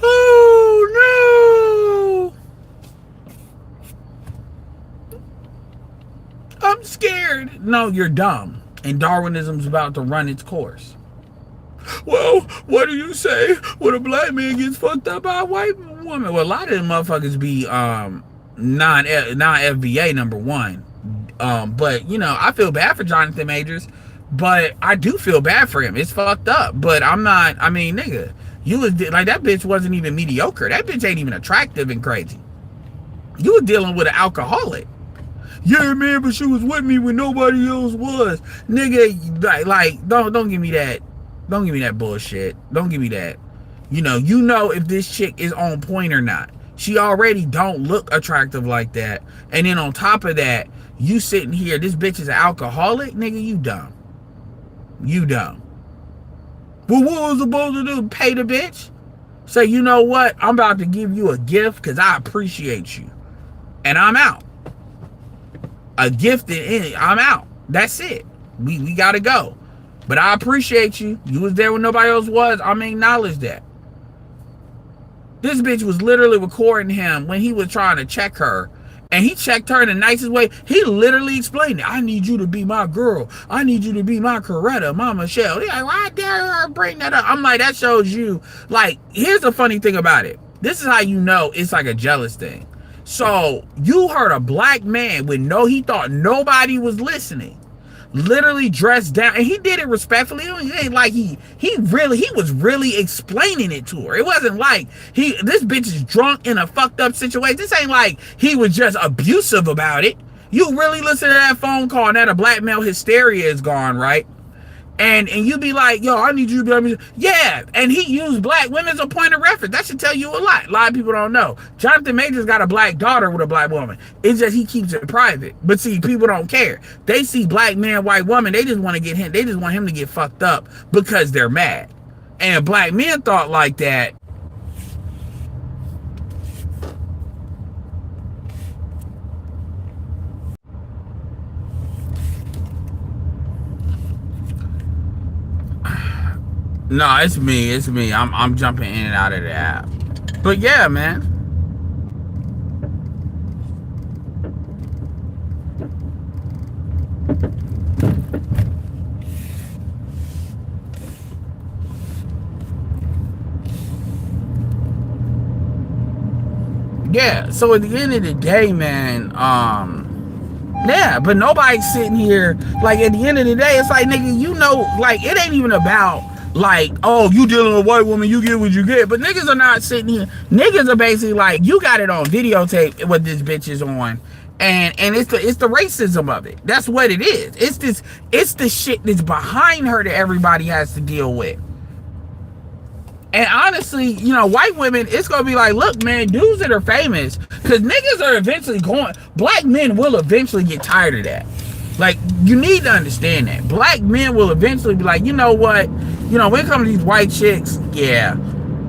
Speaker 1: Oh no! I'm scared. No, you're dumb. And Darwinism's about to run its course. Well, what do you say when a black man gets fucked up by a white woman? Well, a lot of them motherfuckers be non-FBA, number one. But, you know, I feel bad for Jonathan Majors. But I do feel bad for him. It's fucked up. But I'm not, I mean, nigga. You was like, that bitch wasn't even mediocre. That bitch ain't even attractive and crazy. You were dealing with an alcoholic. Yeah, man, but she was with me when nobody else was. Nigga, like, don't give me that. Don't give me that bullshit. Don't give me that. You know if this chick is on point or not. She already don't look attractive like that. And then on top of that, you sitting here, this bitch is an alcoholic? Nigga, you dumb. You dumb. Well, what was I supposed to do? Pay the bitch? Say, you know what? I'm about to give you a gift because I appreciate you. And I'm out. A gift and I'm out. That's it. We gotta go. But I appreciate you. You was there when nobody else was. I'm gonna acknowledge that. This bitch was literally recording him when he was trying to check her. And he checked her in the nicest way. He literally explained it. I need you to be my girl. I need you to be my Coretta, my Michelle. He's like, why dare her bring that up? I'm like, that shows you. Like, here's the funny thing about it. This is how you know it's like a jealous thing. So you heard a black man he thought nobody was listening. Literally dressed down, and he did it respectfully. It ain't like he was really explaining it to her. It wasn't like this bitch is drunk in a fucked up situation. This ain't like he was just abusive about it. You really listen to that phone call, and that a black male hysteria is gone, right? And you be like, yo, I need you to be, yeah. And he used black women as a point of reference. That should tell you a lot. A lot of people don't know. Jonathan Majors got a black daughter with a black woman. It's just he keeps it private. But see, people don't care. They see black man, white woman. They just want to get him. They just want him to get fucked up because they're mad. And black men thought like that. No, it's me. I'm jumping in and out of the app. But yeah, man. Yeah, so at the end of the day, man, yeah, but nobody's sitting here, like, at the end of the day, it's like, nigga, like, it ain't even about, like, oh, you dealing with a white woman, you get what you get. But niggas are not sitting here. Niggas are basically like, you got it on videotape what this bitch is on. And it's the racism of it. That's what it is. It's the shit that's behind her that everybody has to deal with. And honestly, white women, it's gonna be like, look, man, dudes that are famous, because niggas are eventually black men will eventually get tired of that. Like, you need to understand that. Black men will eventually be like, you know what? When it comes to these white chicks, yeah.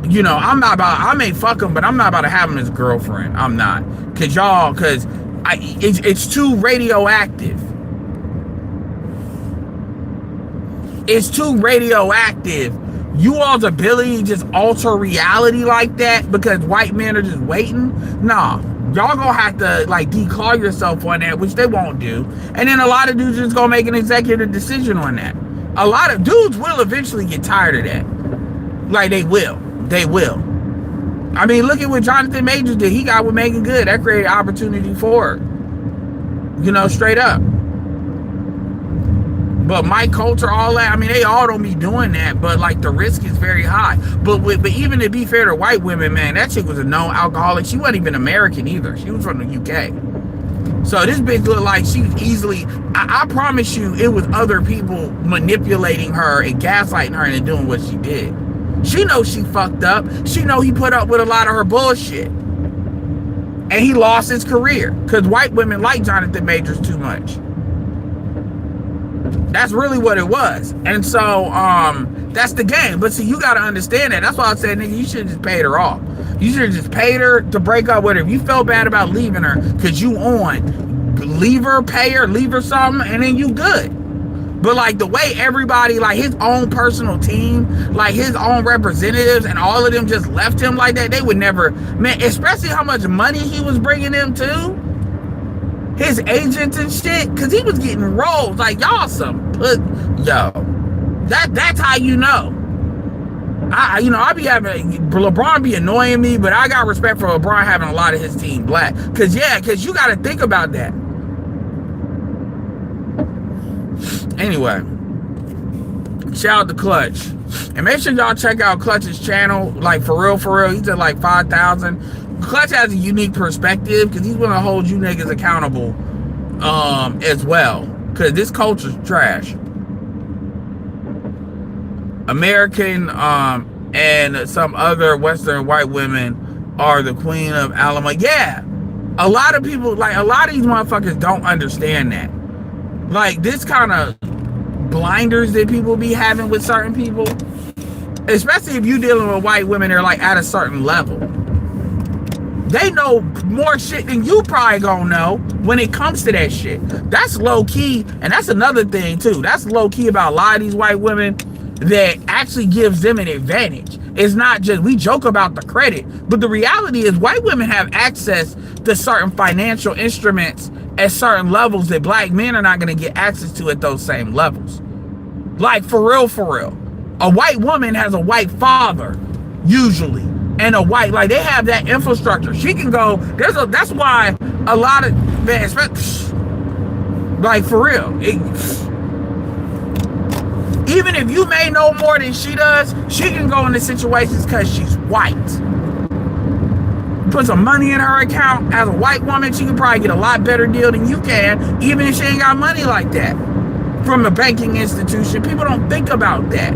Speaker 1: I may fuck them, but I'm not about to have them as a girlfriend. I'm not. Because it's too radioactive. It's too radioactive. You all's ability to just alter reality like that because white men are just waiting? Nah. Y'all gonna have to, like, declaw yourself on that, which they won't do. And then a lot of dudes just gonna make an executive decision on that. A lot of dudes will eventually get tired of that. Like, they will. They will. I mean, look at what Jonathan Majors did. He got with Megan Good. That created opportunity for her. Straight up. But Mike Coulter, all that, I mean, they all don't be doing that, but, like, the risk is very high. But even to be fair to white women, man, that chick was a known alcoholic. She wasn't even American either. She was from the UK. So this bitch looked like she was easily, I promise you, it was other people manipulating her and gaslighting her into doing what she did. She knows she fucked up. She know he put up with a lot of her bullshit. And he lost his career because white women like Jonathan Majors too much. That's really what it was. And so that's the game. But see, you got to understand that. That's why I said, nigga, you should have just paid her off. You should have just paid her to break up with her. If you felt bad about leaving her because you on, leave her, pay her, leave her something, and then you good. But like the way everybody, like his own personal team, like his own representatives and all of them just left him like that, they would never, man, especially how much money he was bringing them to. His agents and shit, because he was getting rolled. Like, y'all that's how you know. I be having, LeBron be annoying me, but I got respect for LeBron having a lot of his team black. Because you got to think about that. Anyway, shout out to Clutch. And make sure y'all check out Clutch's channel. Like, for real, he's at like 5,000. Clutch has a unique perspective because he's going to hold you niggas accountable as well. Because this culture's trash. American and some other Western white women are the queen of Alamo. Yeah, a lot of people, like a lot of these motherfuckers don't understand that. Like this kind of blinders that people be having with certain people, especially if you dealing with white women that are like at a certain level. They know more shit than you probably gonna know when it comes to that shit. That's low key, and that's another thing too. That's low key about a lot of these white women that actually gives them an advantage. It's not just, we joke about the credit, but the reality is white women have access to certain financial instruments at certain levels that black men are not gonna get access to at those same levels. Like for real. A white woman has a white father, usually. And a white, like they have that infrastructure. She can go, that's why a lot of, man, like for real. Even if you may know more than she does, she can go into situations because she's white. Put some money in her account. As a white woman, she can probably get a lot better deal than you can, even if she ain't got money like that from a banking institution. People don't think about that.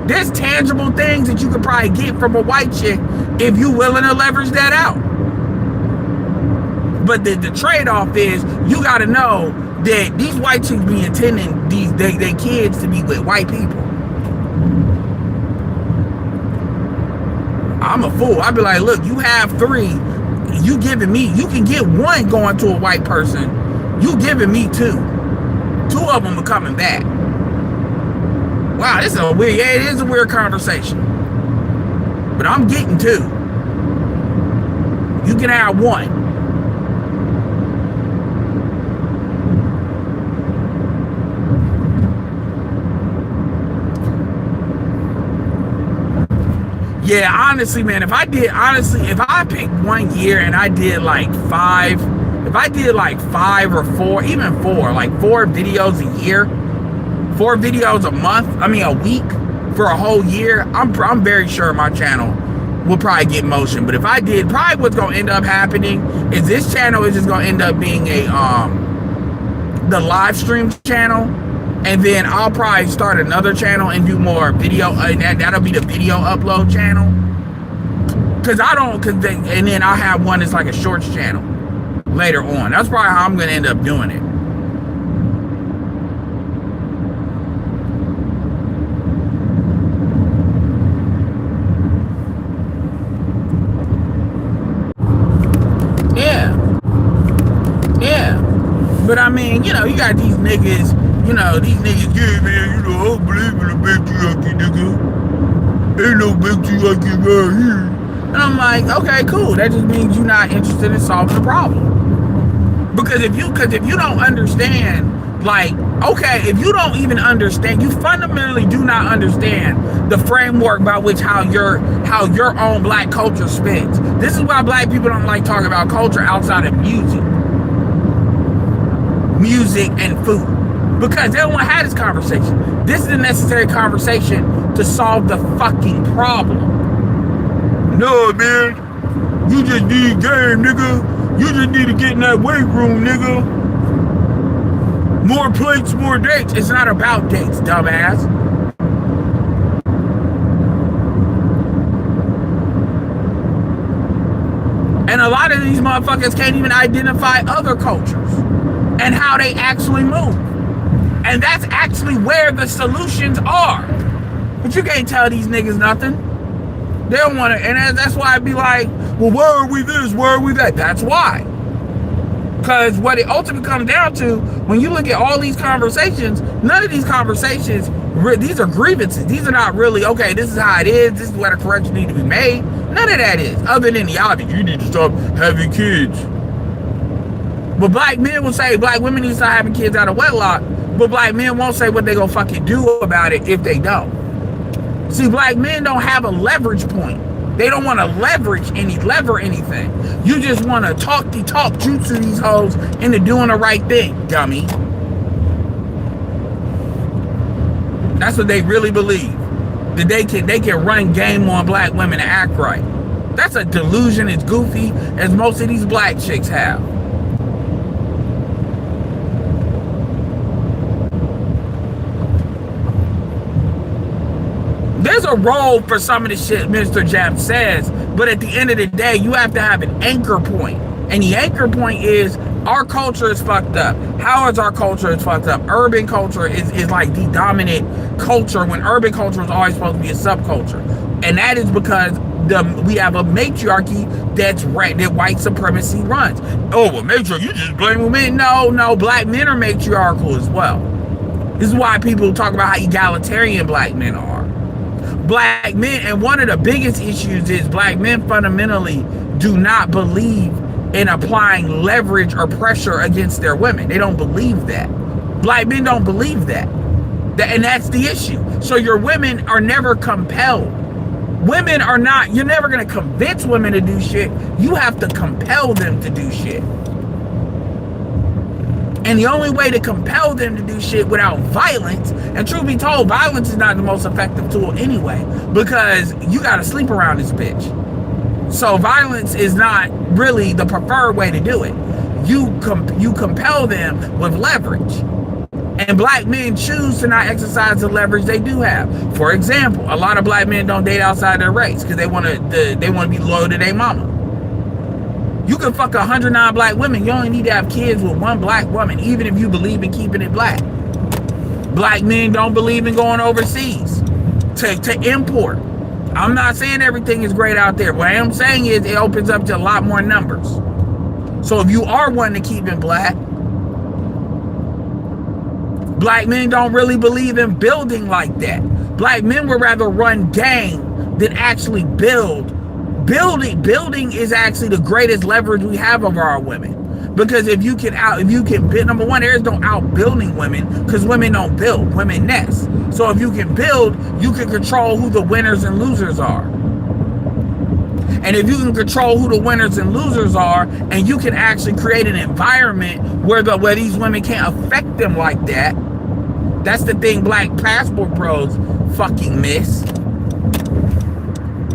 Speaker 1: There's tangible things that you could probably get from a white chick if you willing to leverage that out. But the trade-off is you got to know that these white chicks be intending they kids to be with white people. I'm a fool. I'd be like, look, you have 3. You giving me, you can get 1 going to a white person. You giving me 2. 2 of them are coming back. Wow, this is a weird, yeah, it is a weird conversation. But I'm getting 2. You can have 1. Yeah, honestly, man, if I picked 1 year and I did like 5, if I did like 5 or 4, even 4, like 4 videos a year, 4 videos a month, I mean a week for a whole year, I'm very sure my channel will probably get motion. But if I did, probably what's gonna end up happening is this channel is just gonna end up being a the live stream channel, and then I'll probably start another channel and do more video, that'll be the video upload channel. And then I'll have one that's like a shorts channel later on. That's probably how I'm gonna end up doing it. But I mean, you know, you got these niggas, yeah, man, I don't believe in a patriarchy, nigga. Ain't no patriarchy right here. And I'm like, okay, cool. That just means you're not interested in solving the problem. Because if you don't understand, like, okay, if you don't even understand, you fundamentally do not understand the framework by which how your own black culture spins. This is why black people don't like talking about culture outside of music and food, because they don't want to have this conversation. This is a necessary conversation to solve the fucking problem. No, man, you just need game, nigga. You just need to get in that weight room, nigga. More plates, more dates. It's not about dates, dumbass. And a lot of these motherfuckers can't even identify other cultures and how they actually move. And that's actually where the solutions are. But you can't tell these niggas nothing. They don't want to, and that's why I'd be like, well, where are we this? Where are we that? That's why. Because what it ultimately comes down to, when you look at all these conversations, none of these conversations, these are grievances. These are not really, okay, this is how it is. This is where the corrections need to be made. None of that is, other than the obvious. You need to stop having kids. But black men will say black women need to stop having kids out of wedlock. But black men won't say what they gonna fucking do about it if they don't. See, black men don't have a leverage point. They don't want to lever anything. You just want to talk jutsu these hoes into doing the right thing, dummy. That's what they really believe. That they can run game on black women and act right. That's a delusion as goofy as most of these black chicks have. There's a role for some of the shit Mr. Jab says, but at the end of the day, you have to have an anchor point. And the anchor point is, our culture is fucked up. How is our culture is fucked up? Urban culture is like the dominant culture, when urban culture is always supposed to be a subculture. And that is because we have a matriarchy that white supremacy runs. Oh, well, matriarchy, you just blame women. No, black men are matriarchal as well. This is why people talk about how egalitarian black men are. Black men, and one of the biggest issues is black men fundamentally do not believe in applying leverage or pressure against their women. They don't believe that. Black men don't believe that. And that's the issue. So your women are never compelled. Women are not, you're never going to convince women to do shit. You have to compel them to do shit. And the only way to compel them to do shit without violence, and truth be told, violence is not the most effective tool anyway, because you gotta sleep around this bitch. So violence is not really the preferred way to do it. You compel them with leverage. And black men choose to not exercise the leverage they do have. For example, a lot of black men don't date outside their race because they want to be loyal to their mama. You can fuck 109 black women. You only need to have kids with one black woman, even if you believe in keeping it black. Black men don't believe in going overseas to import. I'm not saying everything is great out there. What I am saying is it opens up to a lot more numbers. So if you are wanting to keep it black men don't really believe in building like that. Black men would rather run gang than actually build. Building is actually the greatest leverage we have over our women. Because if you can build, number one, there's no outbuilding women, because women don't build, women nest. So if you can build, you can control who the winners and losers are. And if you can control who the winners and losers are, and you can actually create an environment where these women can't affect them like that, that's the thing black passport bros fucking miss.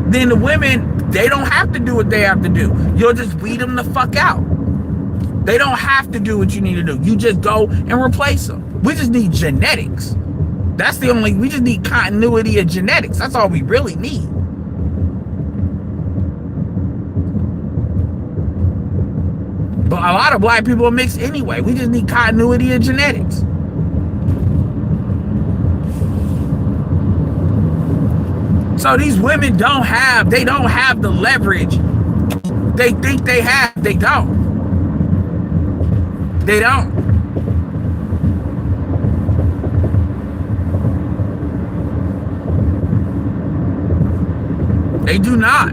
Speaker 1: Then the women, they don't have to do what they have to do. You'll just weed them the fuck out. They don't have to do what you need to do. You just go and replace them. We just need genetics. We just need continuity of genetics. That's all we really need. But a lot of black people are mixed anyway. We just need continuity of genetics. So these women don't have the leverage they think they have. They don't. They don't. They do not.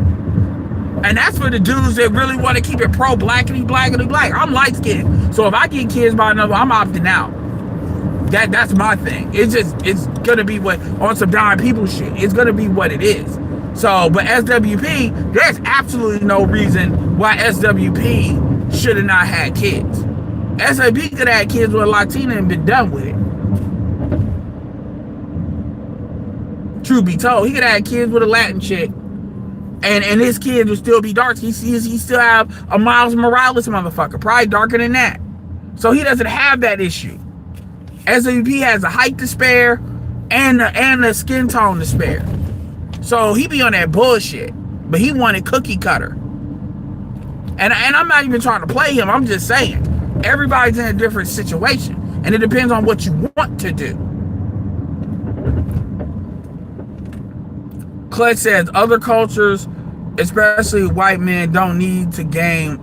Speaker 1: And that's for the dudes that really want to keep it pro-blackity, blackity, black. I'm light-skinned. So if I get kids by another, I'm opting out. That's my thing. It's gonna be what, on some dying people shit, it's gonna be what it is. So, but SWP, there's absolutely no reason why SWP should have not had kids. SWP could have had kids with a Latina and been done with it. Truth be told, he could have had kids with a Latin chick And his kids will still be dark. He still have a Miles Morales motherfucker, probably darker than that. So he doesn't have that issue. SWP has the height to spare and the skin tone to spare. So he be on that bullshit. But he wanted cookie cutter. And I'm not even trying to play him. I'm just saying. Everybody's in a different situation. And it depends on what you want to do. Clutch says other cultures, especially white men, don't need to game.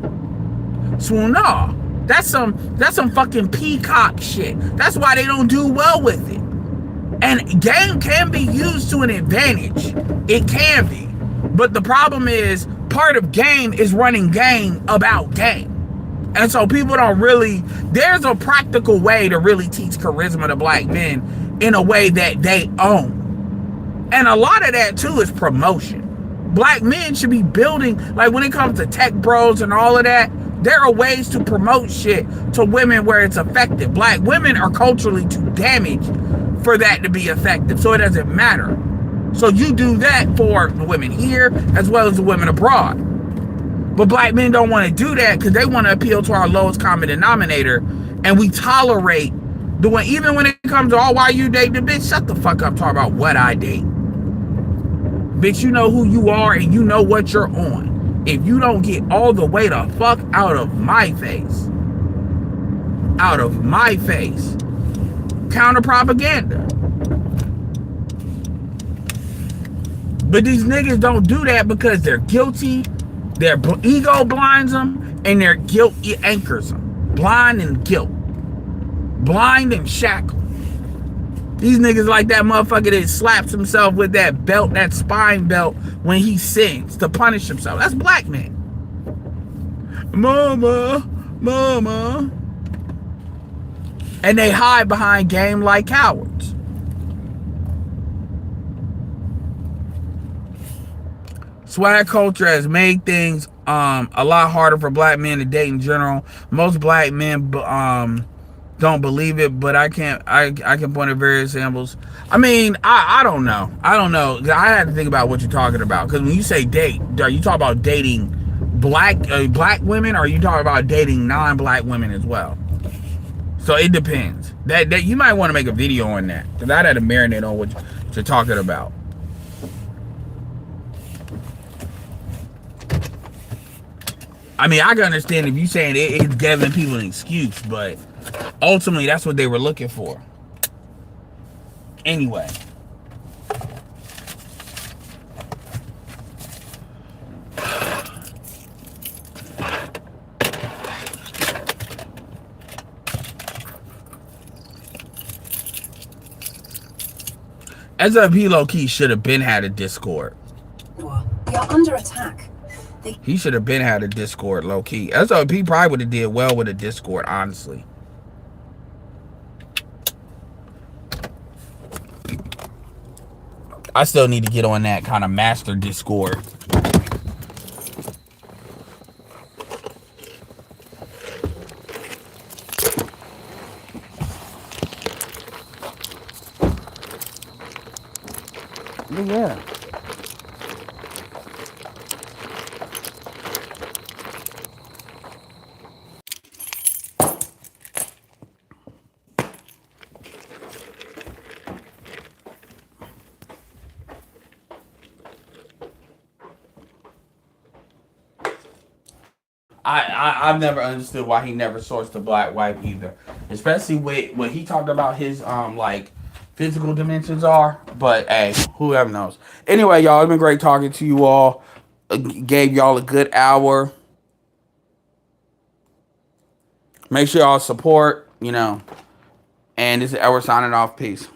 Speaker 1: So no. That's some fucking peacock shit. That's why they don't do well with it. And game can be used to an advantage. It can be. But the problem is, part of game is running game about game. And so people don't really, there's a practical way to really teach charisma to black men in a way that they own. And a lot of that too is promotion. Black men should be building, like when it comes to tech bros and all of that, there are ways to promote shit to women where it's effective. Black women are culturally too damaged for that to be effective, so it doesn't matter. So you do that for the women here as well as the women abroad. But black men don't want to do that because they want to appeal to our lowest common denominator, and we tolerate the one. Even when it comes to, oh, why you dating the bitch? Shut the fuck up, talk about what I date. Bitch, you know who you are and you know what you're on. If you don't get all the way the fuck out of my face. Out of my face. Counter propaganda. But these niggas don't do that because they're guilty. Their ego blinds them and their guilt anchors them. Blind and guilt. Blind and shackled. These niggas like that motherfucker that slaps himself with that belt, that spine belt, when he sins to punish himself. That's black men. Mama, mama. And they hide behind game like cowards. Swag culture has made things a lot harder for black men to date in general. Most black men don't believe it, but I can point at various examples. I mean, I don't know. I had to think about what you're talking about, because when you say date, are you talking about dating black women, or are you talking about dating non-black women as well? So it depends. That you might want to make a video on that, because I had to marinate on what you're talking about. I mean, I can understand if you're saying it's giving people an excuse, but ultimately that's what they were looking for. Anyway. SLP low-key should have been had a Discord.
Speaker 2: You're under attack.
Speaker 1: He should have been had a Discord low-key. SLP probably would have did well with a Discord, honestly. I still need to get on that kind of master Discord. Yeah. I've never understood why he never sourced a black wife either, especially when he talked about his like physical dimensions are. But hey, whoever knows. Anyway, y'all, it's been great talking to you all. Gave y'all a good hour. Make sure y'all support, and this is Edward signing off. Peace.